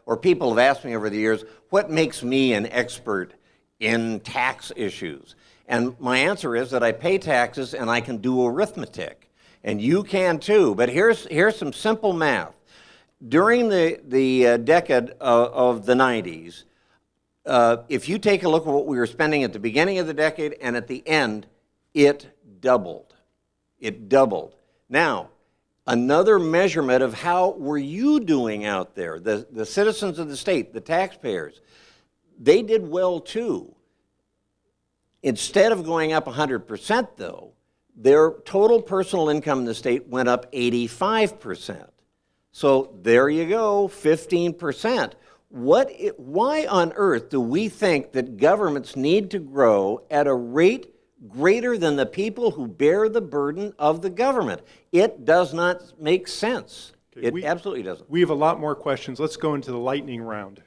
or people have asked me over the years, what makes me an expert in tax issues? And my answer is that I pay taxes and I can do arithmetic. And you can too, but here's some simple math. During the decade of the 90s, if you take a look at what we were spending at the beginning of the decade and at the end, it doubled. It doubled. Now, another measurement of how were you doing out there, the citizens of the state, the taxpayers, they did well too. Instead of going up 100% though, their total personal income in the state went up 85%. So there you go, 15%. Why on earth do we think that governments need to grow at a rate greater than the people who bear the burden of the government? It does not make sense. Okay, It absolutely doesn't. We have a lot more questions. Let's go into the lightning round.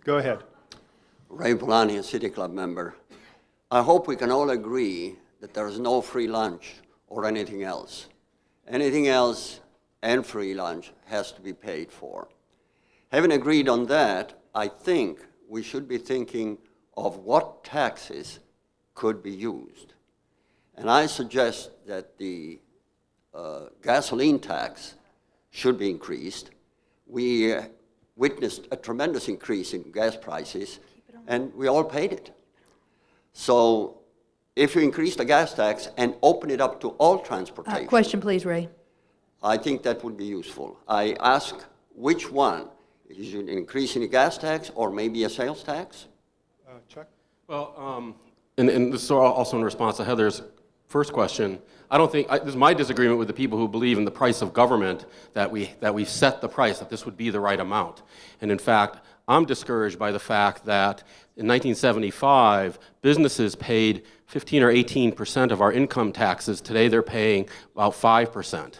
Go ahead. Ray Polani, a City Club member. I hope we can all agree that there is no free lunch or anything else. Anything else and free lunch has to be paid for. Having agreed on that, I think we should be thinking of what taxes could be used. And I suggest that the gasoline tax should be increased. We witnessed a tremendous increase in gas prices, and we all paid it. So if you increase the gas tax and open it up to all transportation, Question, please, Ray. I think that would be useful. I ask which one. Is it increasing the gas tax or maybe a sales tax? Chuck? Well, and this is also in response to Heather's first question. I don't think, this is my disagreement with the people who believe in the price of government, that we've set the price, that this would be the right amount. And in fact, I'm discouraged by the fact that in 1975, businesses paid 15 or 18% of our income taxes. Today they're paying about 5%.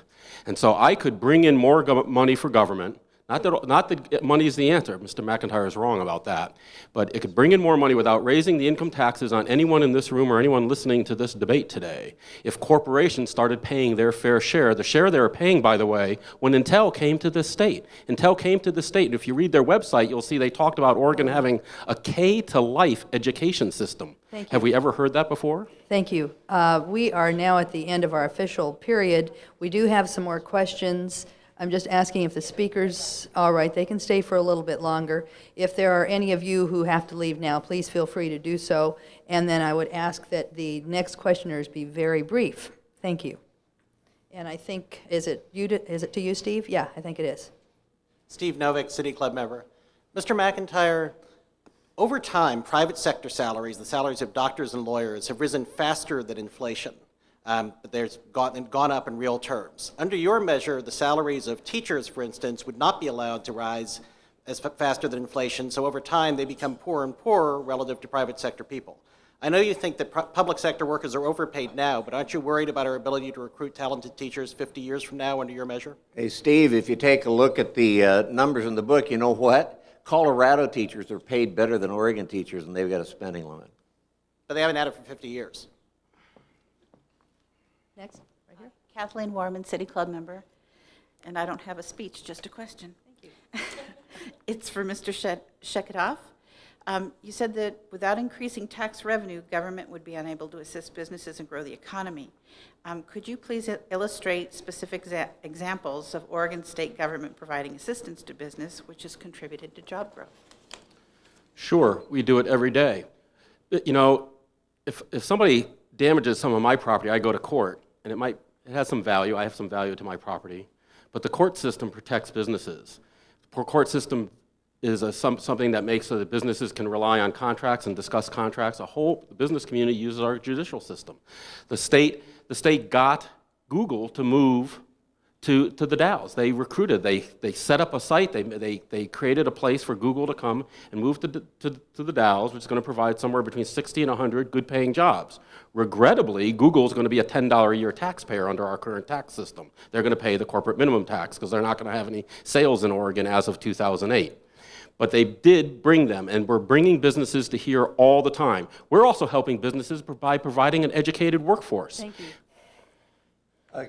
And so I could bring in more money for government. Not that money is the answer. Mr. McIntire is wrong about that. But it could bring in more money without raising the income taxes on anyone in this room or anyone listening to this debate today. If corporations started paying their fair share, the share they were paying, by the way, when Intel came to this state. Intel came to this state, and if you read their website, you'll see they talked about Oregon having a K-to-life education system. Thank you. Have we ever heard that before? Thank you. We are now at the end of our official period. We do have some more questions. I'm just asking if the speakers, all right, they can stay for a little bit longer. If there are any of you who have to leave now, please feel free to do so. And then I would ask that the next questioners be very brief. Thank you. And I think, is it to you, Steve? Yeah, I think it is. Steve Novick, City Club member. Mr. McIntire, over time, private sector salaries, the salaries of doctors and lawyers, have risen faster than inflation. But there's gone up in real terms. Under your measure, the salaries of teachers, for instance, would not be allowed to rise as faster than inflation, so over time they become poorer and poorer relative to private sector people. I know you think that public sector workers are overpaid now, but aren't you worried about our ability to recruit talented teachers 50 years from now under your measure? Hey, Steve, if you take a look at the numbers in the book, you know what? Colorado teachers are paid better than Oregon teachers, and they've got a spending limit. But they haven't had it for 50 years. Next, right here. Kathleen Warman, City Club member, and I don't have a speech, just a question. Thank It's for Mr. Sheketoff. You said that without increasing tax revenue, government would be unable to assist businesses and grow the economy. Could you please illustrate specific examples of Oregon state government providing assistance to business, which has contributed to job growth? Sure, we do it every day. You know, if somebody damages some of my property, I go to court, and it has some value. I have some value to my property, but the court system protects businesses. The court system is something that makes so that businesses can rely on contracts and discuss contracts. The business community uses our judicial system. The state got Google to move to the Dalles. They recruited, they set up a site, they created a place for Google to come and move to the Dalles, which is going to provide somewhere between 60 and 100 good-paying jobs. Regrettably, Google's going to be a $10 a year taxpayer under our current tax system. They're going to pay the corporate minimum tax because they're not going to have any sales in Oregon as of 2008. But they did bring them, and we're bringing businesses to here all the time. We're also helping businesses by providing an educated workforce. Thank you.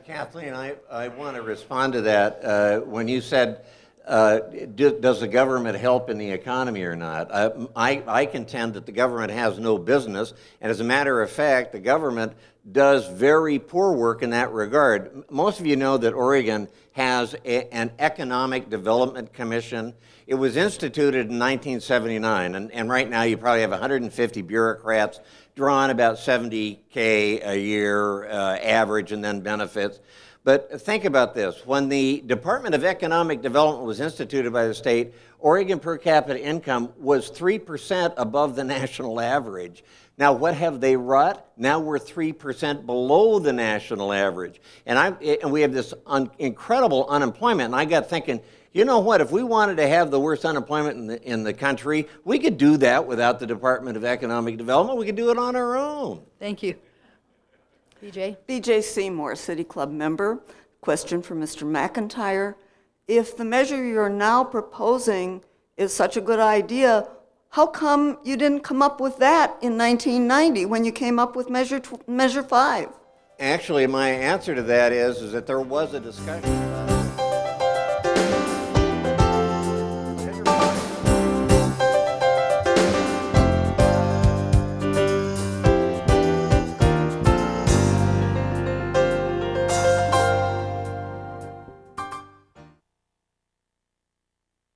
Kathleen, I want to respond to that. When you said, does the government help in the economy or not? I contend that the government has no business, and as a matter of fact, the government does very poor work in that regard. Most of you know that Oregon has an Economic Development Commission. It was instituted in 1979, and right now you probably have 150 bureaucrats drawing about $70K a year average and then benefits. But think about this. When the Department of Economic Development was instituted by the state, Oregon per capita income was 3% above the national average. Now, what have they wrought? Now we're 3% below the national average. And we have this incredible unemployment. And I got thinking, you know what, if we wanted to have the worst unemployment in the country, we could do that without the Department of Economic Development. We could do it on our own. Thank you. BJ? BJ Seymour, City Club member. Question for Mr. McIntire. If the measure you're now proposing is such a good idea, how come you didn't come up with that in 1990 when you came up with Measure 5? Actually, my answer to that is that there was a discussion about